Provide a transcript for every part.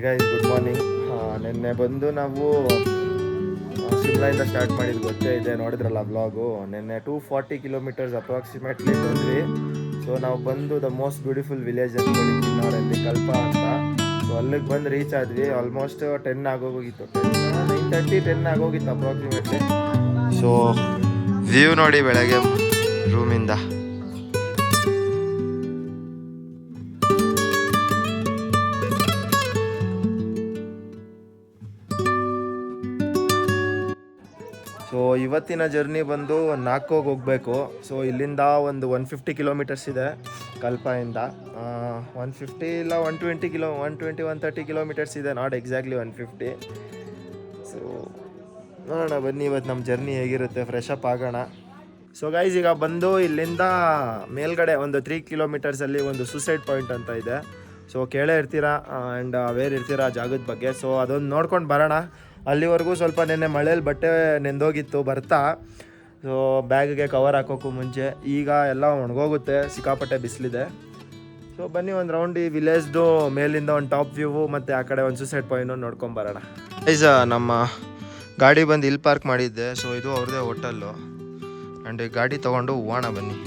Guys good morning. ನಿನ್ನೆ ಬಂದು ನಾವು ಶಿಮ್ಲಾಯಿಂದ ಸ್ಟಾರ್ಟ್ ಮಾಡಿದ್ದು ಗೊತ್ತೇ ಇದೆ, ನೋಡಿದ್ರಲ್ಲ ವ್ಲಾಗು. ನಿನ್ನೆ 240 ಕಿಲೋಮೀಟರ್ಸ್ ಅಪ್ರಾಕ್ಸಿಮೇಟ್ಲಿ ಬಂದ್ವಿ. ಸೊ ನಾವು ಬಂದು ದ ಮೋಸ್ಟ್ ಬ್ಯೂಟಿಫುಲ್ ವಿಲೇಜ್ ಅಂದ್ಕೊಳ್ಳಿ ಕಿನ್ನೌರಲ್ಲಿ, ಕಲ್ಪ ಅಂತ. ಸೊ ಅಲ್ಲಿಗೆ ಬಂದು ರೀಚ್ ಆದ್ವಿ. ಆಲ್ಮೋಸ್ಟ್ 10 ಆಗೋಗಿತ್ತು, 9:30 ಆಗೋಗಿತ್ತು ಅಪ್ರಾಕ್ಸಿಮೇಟ್ಲಿ. ಸೊ ವ್ಯೂ ನೋಡಿ ಬೆಳಗ್ಗೆ ರೂಮಿಂದ. ಸೊ ಇವತ್ತಿನ ಜರ್ನಿ ಬಂದು ನಾಕೋಗೆ ಹೋಗಬೇಕು. ಸೊ ಇಲ್ಲಿಂದ ಒಂದು 150 ಕಿಲೋಮೀಟರ್ಸ್ ಇದೆ ಕಲ್ಪದಿಂದ. 150 ಇಲ್ಲ 130 ಕಿಲೋಮೀಟರ್ಸ್ ಇದೆ, ನಾಟ್ ಎಕ್ಸಾಕ್ಟ್ಲಿ 150. ಸೊ ನೋಡೋಣ ಬನ್ನಿ ಇವತ್ತು ನಮ್ಮ ಜರ್ನಿ ಹೇಗಿರುತ್ತೆ, ಫ್ರೆಶ್ ಅಪ್ ಆಗೋಣ. ಸೊ ಗೈಸ್ ಈಗ ಬಂದು ಇಲ್ಲಿಂದ ಮೇಲ್ಗಡೆ ಒಂದು 3 ಕಿಲೋಮೀಟರ್ಸಲ್ಲಿ ಒಂದು ಸೂಸೈಡ್ ಪಾಯಿಂಟ್ ಅಂತ ಇದೆ. ಸೊ ಕೇಳೇ ಇರ್ತೀರಾ ಆ್ಯಂಡ್ ಅವೇರ್ ಇರ್ತೀರಾ ಆ ಜಾಗದ ಬಗ್ಗೆ. ಸೊ ಅದೊಂದು ನೋಡ್ಕೊಂಡು ಬರೋಣ. ಅಲ್ಲಿವರೆಗೂ ಸ್ವಲ್ಪ ನೆನ್ನೆ ಮಳೇಲಿ ಬಟ್ಟೆ ನೆಂದೋಗಿತ್ತು ಬರ್ತಾ. ಸೊ ಬ್ಯಾಗ್ಗೆ ಕವರ್ ಹಾಕೋಕ್ಕೂ ಮುಂಚೆ ಈಗ ಎಲ್ಲ ಒಣಗೋಗುತ್ತೆ, ಸಿಕ್ಕಾಪಟ್ಟೆ ಬಿಸಿಲಿದೆ. ಸೊ ಬನ್ನಿ ಒಂದು ರೌಂಡ್ ಈ ವಿಲೇಜ್ದು ಮೇಲಿಂದ ಒಂದು ಟಾಪ್ ವ್ಯೂ ಮತ್ತು ಆ ಕಡೆ ಒಂದು ಸೂಸೈಡ್ ಪಾಯಿಂಟ್ ನೋಡ್ಕೊಂಬರೋಣ. ಗೈಸ್ ನಮ್ಮ ಗಾಡಿ ಬಂದು ಇಲ್ಲಿ ಪಾರ್ಕ್ ಮಾಡಿದ್ದೆ. ಸೊ ಇದು ಅವ್ರದ್ದೇ ಹೋಟೆಲ್ಲು ಆ್ಯಂಡ್ ಈ ಗಾಡಿ ತೊಗೊಂಡು ಹೋಗೋಣ ಬನ್ನಿ.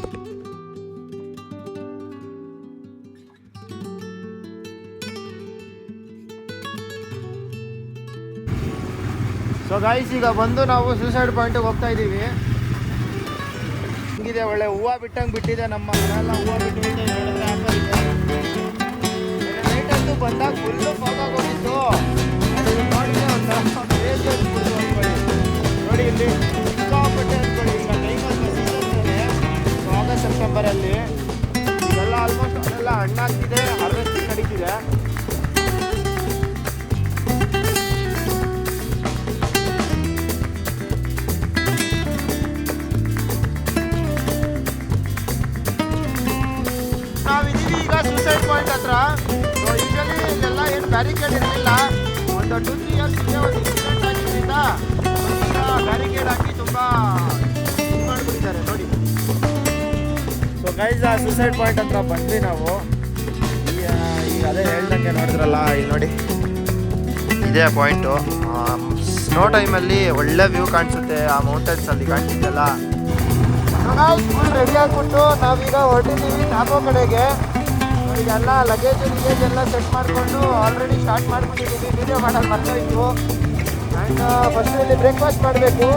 ಸೊ ಗೈಸ್ ಈಗ ಬಂದು ನಾವು ಸೂಸೈಡ್ ಪಾಯಿಂಟಿಗೆ ಹೋಗ್ತಾ ಇದ್ದೀವಿ. ಹಿಂಗಿದೆ ಒಳ್ಳೆ ಹೂವು ಬಿಟ್ಟಂಗೆ ಬಿಟ್ಟಿದೆ, ನಮ್ಮ ಮನೆಯೆಲ್ಲ ಹೂವು ಬಿಟ್ಟಿದೆ. ನೈಟ್ ಅಂತೂ ಬಂದಾಗ ಫುಲ್ಲು ಫಾಗ್ ಆಗೋಗಿತ್ತು. ನೋಡಿದ್ರೆ ಒಂಥರ ನೋಡಿ ಇಲ್ಲಿ ಸಿಕ್ಕಾಪಟ್ಟೆ ಅಂದ್ಕೊಳ್ಳಿ. ಈಗ ಟೈಮಲ್ಲಿ ಸೀಸನ್ ಆಗಸ್ಟ್ ಸೆಪ್ಟೆಂಬರಲ್ಲಿ ಇದೆಲ್ಲ ಆಲ್ಮೋಸ್ಟ್ ಅದೆಲ್ಲ ಹಣ್ಣಾಗ್ತಿದೆ, ಹಾರ್ವೆಸ್ಟಿಂಗ್ ನಡೀತಿದೆ. ನಾವಿದ್ದೀವಿ ಈಗ ಸೂಸೈಡ್ ಪಾಯಿಂಟ್ ಹತ್ರ. ಸೊ ಯೂಶಲಿ ಇಲ್ಲೆಲ್ಲ ಏನು ಬ್ಯಾರಿಕೇಡ್ ಇರಲಿಲ್ಲ. ಒಂದು 2-3 ಇಯರ್ಸ್ ಹಿಂದೆ ಒಂದು ಇನ್ಸಿಡೆಂಟ್ ಆಗಿದ್ದರಿಂದ ಈಗ ಬ್ಯಾರಿಕೇಡ್ ಹಾಕಿ ತುಂಬ ಇದು ಮಾಡಿಬಿಟ್ಟಿದ್ದಾರೆ ನೋಡಿ. ಸೊ ಗೈಸ್ ಆ ಸೂಸೈಡ್ ಪಾಯಿಂಟ್ ಹತ್ರ ಬಂದ್ವಿ ನಾವು. ಈಗ ಅದೇ ಹೇಳ್ದಂಗೆ ನೋಡಿದ್ರಲ್ಲ, ಇಲ್ಲಿ ನೋಡಿ ಇದೇ ಪಾಯಿಂಟು. ಸ್ನೋ ಟೈಮಲ್ಲಿ ಒಳ್ಳೆ ವ್ಯೂ ಕಾಣಿಸುತ್ತೆ, ಆ ಮೌಂಟೇನ್ಸಲ್ಲಿ ಕಾಣಿಸುತ್ತಲ್ಲ. ಫುಲ್ ರೆಡಿ ಆಗಿಬಿಟ್ಟು ನಾವೀಗ ಹೊರಟಿದ್ದೀವಿ ನಾಕೋ ಕಡೆಗೆ. ಈಗೆಲ್ಲ ಲಗೇಜ್ ಎಲ್ಲ ಸೆಟ್ ಮಾಡಿಕೊಂಡು ಆಲ್ರೆಡಿ ಸ್ಟಾರ್ಟ್ ಮಾಡಿಬಿಟ್ಟಿದ್ದೀವಿ. ವೀಡಿಯೋ ಮಾಡೋದು ಮರ್ತೋಯ್ತು. ಆ್ಯಂಡ್ ಫಸ್ಟ್ ಇಲ್ಲಿ ಬ್ರೇಕ್ಫಾಸ್ಟ್ ಮಾಡಬೇಕು.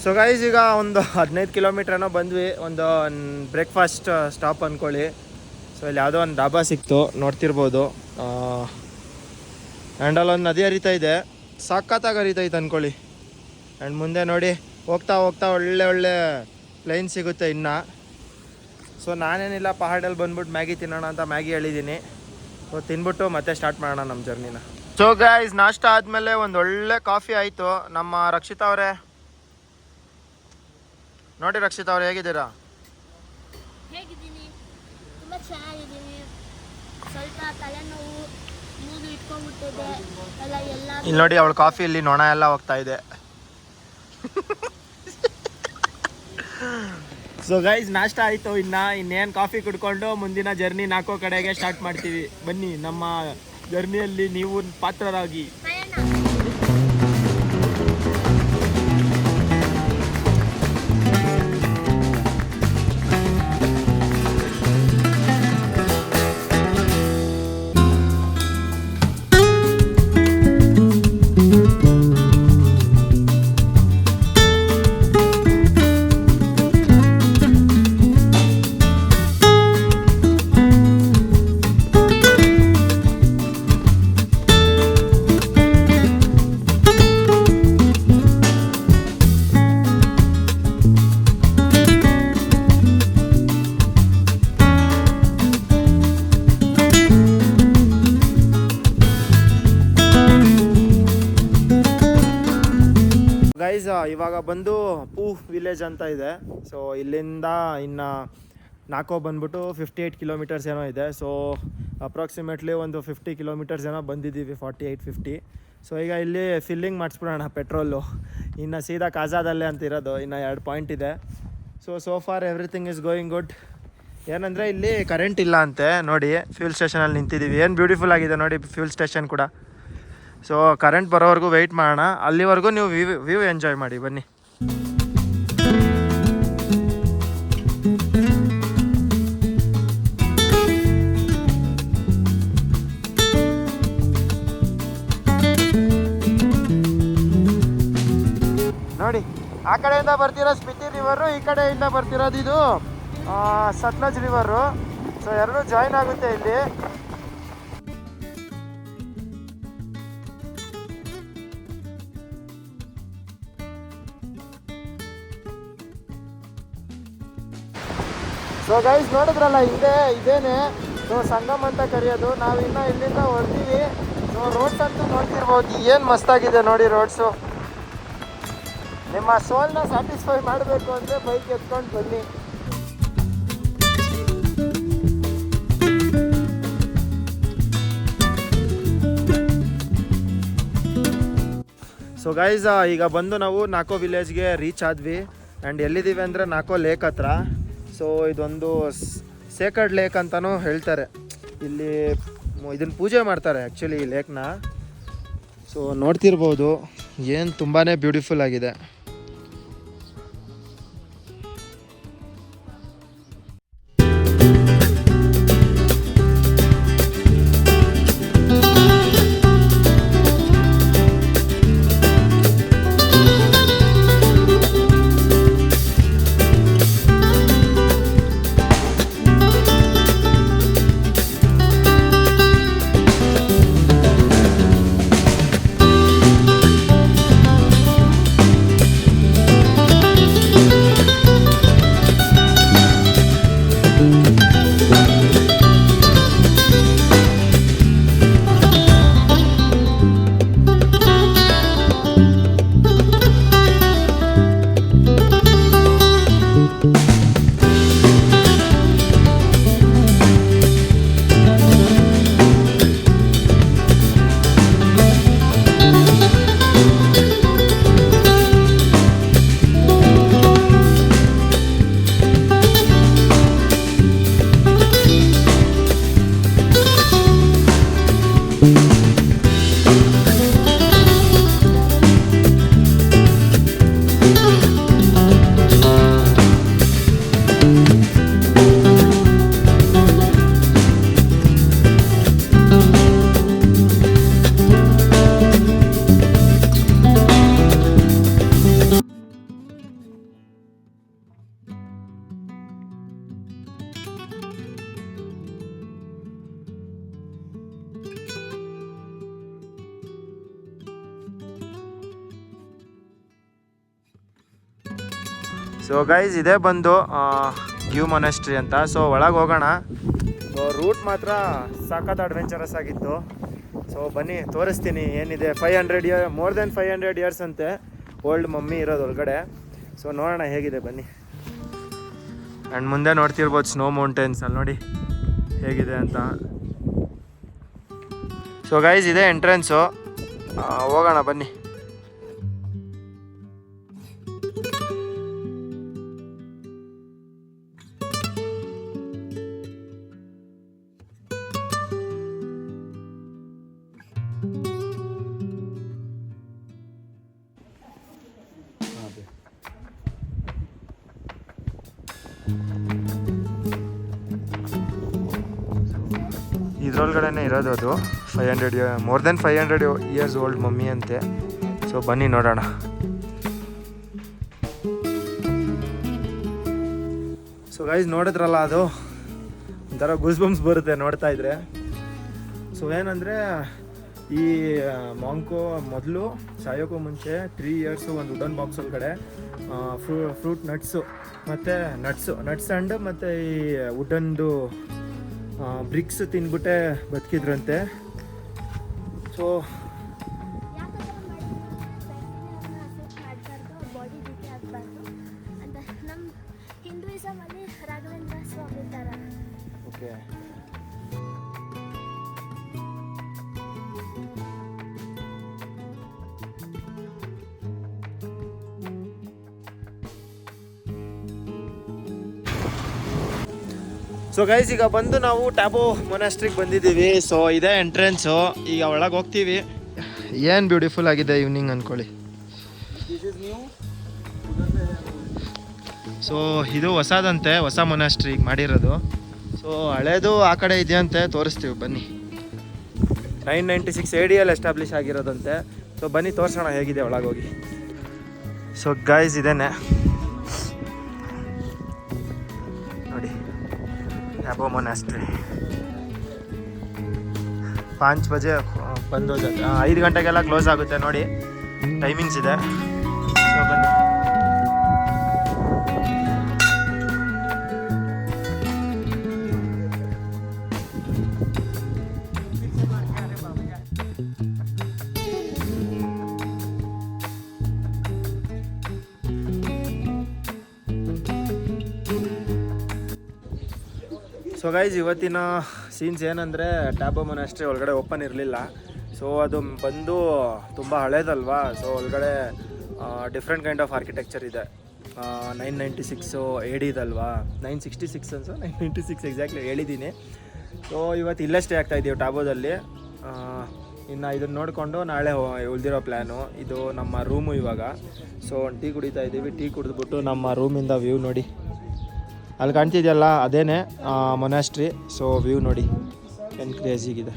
ಸೊ ಗೈಸ್ ಈಗ ಒಂದು 15 ಕಿಲೋಮೀಟ್ರ್ ಬಂದ್ವಿ. ಒಂದು ಬ್ರೇಕ್ಫಾಸ್ಟ್ ಸ್ಟಾಪ್ ಅಂದ್ಕೊಳ್ಳಿ. ಸೊ ಇಲ್ಲಿ ಯಾವುದೋ ಒಂದು ಡಾಬಾ ಸಿಕ್ತು, ನೋಡ್ತಿರ್ಬೋದು. ಆ್ಯಂಡ್ ಅಲ್ಲೊಂದು ನದಿ ಹರಿತಾ ಇದೆ, ಸಖತ್ತಾಗಿ ಹರಿತೈತೆ ಅಂದ್ಕೊಳ್ಳಿ. ಆ್ಯಂಡ್ ಮುಂದೆ ನೋಡಿ ಹೋಗ್ತಾ ಹೋಗ್ತಾ ಒಳ್ಳೆ ಪ್ಲೇನ್ ಸಿಗುತ್ತೆ ಇನ್ನು. ಸೊ ನಾನೇನಿಲ್ಲ ಪಹಾಡಲ್ಲಿ ಬಂದ್ಬಿಟ್ಟು ಮ್ಯಾಗಿ ತಿನ್ನೋಣ ಅಂತ ಮ್ಯಾಗಿ ಹೇಳಿದ್ದೀನಿ. ಸೊ ತಿನ್ಬಿಟ್ಟು ಮತ್ತೆ ಸ್ಟಾರ್ಟ್ ಮಾಡೋಣ ನಮ್ಮ ಜರ್ನಿನ. ಸೊ ಗೈಸ್ ನಾಷ್ಟ ಆದಮೇಲೆ ಒಂದು ಒಳ್ಳೆ ಕಾಫಿ ಆಯಿತು. ನಮ್ಮ ರಕ್ಷಿತಾ ಅವರೇ ನೋಡಿ, ರಕ್ಷಿತಾ ಅವ್ರು ಹೇಗಿದ್ದೀರಾ? ಹೇಗಿದ್ದೀನಿ? ತುಂಬ ಚೆನ್ನಾಗಿದ್ದೀನಿ. ಸ್ವಲ್ಪ ತಲೆನೋವು, ಮೂಗು ಇಟ್ಕೊಂಡ್ಬಿಟ್ಟಿದೆ ಎಲ್ಲ. ಇಲ್ಲಿ ನೋಡಿ ಅವಳು ಕಾಫಿಯಲ್ಲಿ ನೊಣ ಎಲ್ಲ ಹೋಗ್ತಾ ಇದೆ. ಸೊ ಗೈಸ್ ನಾಷ್ಟ ಆಯಿತು. ಇನ್ನೇನು ಕಾಫಿ ಕುಡ್ಕೊಂಡು ಮುಂದಿನ ಜರ್ನಿ ನಾಕೋ ಕಡೆಗೆ ಸ್ಟಾರ್ಟ್ ಮಾಡ್ತೀವಿ. ಬನ್ನಿ ನಮ್ಮ ಜರ್ನಿಯಲ್ಲಿ ನೀವು ಪಾತ್ರರಾಗಿ. ಗೈಸ್ ಇವಾಗ ಬಂದು ಪೂ ವಿಲೇಜ್ ಅಂತ ಇದೆ. ಸೊ ಇಲ್ಲಿಂದ ಇನ್ನು ನಾಕೋ ಬಂದ್ಬಿಟ್ಟು 58 ಕಿಲೋಮೀಟರ್ಸ್ ಏನೋ ಇದೆ. ಸೊ ಅಪ್ರಾಕ್ಸಿಮೇಟ್ಲಿ ಒಂದು 50 ಕಿಲೋಮೀಟರ್ಸ್ ಏನೋ ಬಂದಿದ್ದೀವಿ, 48-50. ಸೊ ಈಗ ಇಲ್ಲಿ ಫಿಲ್ಲಿಂಗ್ ಮಾಡಿಸ್ಬಿಡೋಣ ಪೆಟ್ರೋಲು. ಇನ್ನು ಸೀದಾ ಕಾಜಾದಲ್ಲೇ ಅಂತ ಇರೋದು, ಇನ್ನು 2 ಪಾಯಿಂಟ್ ಇದೆ. So for everything is going good. ಏನಂದರೆ ಇಲ್ಲಿ ಕರೆಂಟ್ ಇಲ್ಲ ಅಂತೆ ನೋಡಿ, ಫ್ಯೂಲ್ ಸ್ಟೇಷನಲ್ಲಿ ನಿಂತಿದ್ದೀವಿ. ಏನು ಬ್ಯೂಟಿಫುಲ್ ಆಗಿದೆ ನೋಡಿ ಫ್ಯೂಲ್ ಸ್ಟೇಷನ್ ಕೂಡ. ಸೊ ಕರೆಂಟ್ ಬರೋವರೆಗೂ ವೆಯ್ಟ್ ಮಾಡೋಣ, ಅಲ್ಲಿವರೆಗೂ ನೀವು ವ್ಯೂ ಎಂಜಾಯ್ ಮಾಡಿ ಬನ್ನಿ. ನೋಡಿ ಆ ಕಡೆಯಿಂದ ಬರ್ತಿರೋ ಸ್ಪಿತಿ ರಿವರು, ಈ ಕಡೆಯಿಂದ ಬರ್ತಿರೋದು ಇದು ಸಟ್ಲಜ್ ರಿವರು. ಸೊ ಎರಡೂ ಜಾಯಿನ್ ಆಗುತ್ತೆ ಇಲ್ಲಿ. ಸೊ ಗೈಸ್ ನೋಡಿದ್ರಲ್ಲ, ಇದೇನೆ ಸೊ ಸಂಗಮ್ ಅಂತ ಕರೆಯೋದು. ನಾವಿನ್ನು ಇಲ್ಲಿಂದ ಹೊರ್ತೀವಿ. ಸೊ ರೋಡ್ಸ್ ಅಂತೂ ನೋಡ್ತಿರ್ಬೋದು, ಏನು ಮಸ್ತಾಗಿದೆ ನೋಡಿ ರೋಡ್ಸು. ನಿಮ್ಮ ಸೋಲ್ನ ಸ್ಯಾಟಿಸ್ಫೈ ಮಾಡಬೇಕು ಅಂದರೆ ಬೈಕ್ ಎತ್ಕೊಂಡು ಬನ್ನಿ. ಸೊ ಗೈಸ್ ಈಗ ಬಂದು ನಾವು ನಾಕೋ ವಿಲೇಜ್ಗೆ ರೀಚ್ ಆದ್ವಿ. ಆ್ಯಂಡ್ ಎಲ್ಲಿದ್ದೀವಿ ಅಂದರೆ ನಾಕೋ ಲೇಕ್ ಹತ್ರ. ಸೊ ಇದೊಂದು ಸೇಕ್ರೆಡ್ ಲೇಕ್ ಅಂತಲೂ ಹೇಳ್ತಾರೆ. ಇಲ್ಲಿ ಇದನ್ನು ಪೂಜೆ ಮಾಡ್ತಾರೆ ಆ್ಯಕ್ಚುಲಿ ಈ ಲೇಕ್ನ. ಸೊ ನೋಡ್ತಿರ್ಬೋದು, ಏನು ತುಂಬಾ ಬ್ಯೂಟಿಫುಲ್ ಆಗಿದೆ. ಸೊ ಗೈಸ್ ಇದೇ ಬಂದು ಗ್ಯೂ ಮೊನೆಸ್ಟ್ರಿ ಅಂತ. ಸೊ ಒಳಗೆ ಹೋಗೋಣ. ಸೊ ರೂಟ್ ಮಾತ್ರ ಸಖತ್ ಅಡ್ವೆಂಚರಸ್ ಆಗಿತ್ತು. ಸೊ ಬನ್ನಿ ತೋರಿಸ್ತೀನಿ ಏನಿದೆ. 500 ಇಯರ್, ಮೋರ್ ದೆನ್ 500 ಇಯರ್ಸ್ ಅಂತೆ ಓಲ್ಡ್ ಮಮ್ಮಿ ಇರೋದು ಒಳಗಡೆ. ಸೊ ನೋಡೋಣ ಹೇಗಿದೆ ಬನ್ನಿ. ಆ್ಯಂಡ್ ಮುಂದೆ ನೋಡ್ತಿರ್ಬೋದು ಸ್ನೋ ಮೌಂಟೇನ್ಸ್, ಅಲ್ಲಿ ನೋಡಿ ಹೇಗಿದೆ ಅಂತ. ಸೊ ಗೈಸ್ ಇದೇ ಎಂಟ್ರೆನ್ಸು, ಹೋಗೋಣ ಬನ್ನಿ. ಇದ್ರೊಳಗಡೆ ಇರೋದು ಅದು 500 year, more than 500 years old mummy ಅಂತೆ. ಸೊ ಬನ್ನಿ ನೋಡೋಣ. ಸೊ ಗೈಸ್ ನೋಡಿದ್ರಲ್ಲ, ಅದು ಒಂಥರ ಗೂಸ್ ಬಂಪ್ಸ್ ಬರುತ್ತೆ ನೋಡ್ತಾ ಇದ್ರೆ. ಸೊ ಏನಂದರೆ ಈ ಮಾಂಕೋ ಮೊದಲು ಸಾಯೋಕ್ಕೂ ಮುಂಚೆ 3 ಇಯರ್ಸು ಒಂದು ವುಡನ್ ಬಾಕ್ಸ್ ಒಳಗಡೆ ಫ್ರೂಟ್ ನಟ್ಸು ಮತ್ತು ನಟ್ಸ್ ಆ್ಯಂಡ್ ಮತ್ತು ಈ ವುಡನ್ದು ಬ್ರಿಕ್ಸ್ ತಿಂದ್ಬಿಟ್ಟೆ ಬದುಕಿದ್ರಂತೆ. ಸೊ ಯಾವುದೇ ರೀತಿ ಆಗಬಾರ್ದು ಅಂತ ನಮ್ಮ ಹಿಂದೂಯಿಸಮಲ್ಲಿ ರಾಘವೇಂದ್ರ ಸ್ವಾಮಿ ಥರ. ಓಕೆ. ಸೊ ಗೈಸ್, ಈಗ ಬಂದು ನಾವು ಟ್ಯಾಬೋ ಮೊನಾಸ್ಟ್ರಿಗೆ ಬಂದಿದ್ದೀವಿ. ಸೊ ಇದೇ ಎಂಟ್ರೆನ್ಸು. ಈಗ ಒಳಗೆ ಹೋಗ್ತೀವಿ. ಏನು ಬ್ಯೂಟಿಫುಲ್ ಆಗಿದೆ ಈವ್ನಿಂಗ್ ಅಂದ್ಕೊಳ್ಳಿ. ಸೊ ಇದು ಹೊಸದಂತೆ, ಹೊಸ ಮೊನಾಸ್ಟ್ರಿ ಈಗ ಮಾಡಿರೋದು. ಸೊ ಹಳೇದು ಆ ಕಡೆ ಇದೆಯಂತೆ, ತೋರಿಸ್ತೀವಿ ಬನ್ನಿ. 996 AD ಎಸ್ಟಾಬ್ಲಿಷ್ ಆಗಿರೋದಂತೆ. ಸೊ ಬನ್ನಿ ತೋರಿಸೋಣ ಹೇಗಿದೆ ಒಳಗೆ ಹೋಗಿ. ಸೊ ಗೈಸ್ ಇದೇನೆ ನೋಡಿ, ಟ್ಯಾಬೋ ಮೊನಾಸ್ಟ್ರಿ. 5 ಬಜೆ ಬಂದು 5 ಗಂಟೆಗೆಲ್ಲ ಕ್ಲೋಸ್ ಆಗುತ್ತೆ ನೋಡಿ, ಟೈಮಿಂಗ್ಸ್ ಇದೆ. ಸೊ ಬನ್ನಿ. ಸೊ ಗೈಸ್, ಇವತ್ತಿನ ಸೀನ್ಸ್ ಏನಂದರೆ, ಟ್ಯಾಬೋ ಮೊನಾಸ್ಟ್ರಿ ಒಳಗಡೆ ಓಪನ್ ಇರಲಿಲ್ಲ. ಸೊ ಅದು ಬಂದು ತುಂಬ ಹಳೇದಲ್ವಾ. ಸೊ ಒಳಗಡೆ ಡಿಫ್ರೆಂಟ್ ಕೈಂಡ್ ಆಫ್ ಆರ್ಕಿಟೆಕ್ಚರ್ ಇದೆ. 996 AD ಇದಲ್ವಾ, 966 ಅನ್ಸೋ 996 ಎಕ್ಸಾಕ್ಟ್ಲಿ ಹೇಳಿದ್ದೀನಿ. ಸೊ ಇವತ್ತು ಇಲ್ಲೇ ಸ್ಟೇ ಆಗ್ತಾಯಿದ್ದೀವಿ ಟ್ಯಾಬೋದಲ್ಲಿ. ಇನ್ನು ಇದನ್ನು ನೋಡಿಕೊಂಡು ನಾಳೆ ಉಳಿದಿರೋ ಪ್ಲ್ಯಾನು. ಇದು ನಮ್ಮ ರೂಮು ಇವಾಗ. ಸೊ ಒಂದು ಟೀ ಕುಡಿತಾ ಇದ್ದೀವಿ. ಟೀ ಕುಡಿದ್ಬಿಟ್ಟು ನಮ್ಮ ರೂಮಿಂದ ವ್ಯೂ ನೋಡಿ, ಅಲ್ಲಿ ಕಾಣ್ತಿದೆಯಲ್ಲ ಅದೇನೆ ಮೊನಾಸ್ಟ್ರಿ. ಸೊ ವ್ಯೂ ನೋಡಿ ಏನು ಕ್ರೇಜಿಗಿದೆ.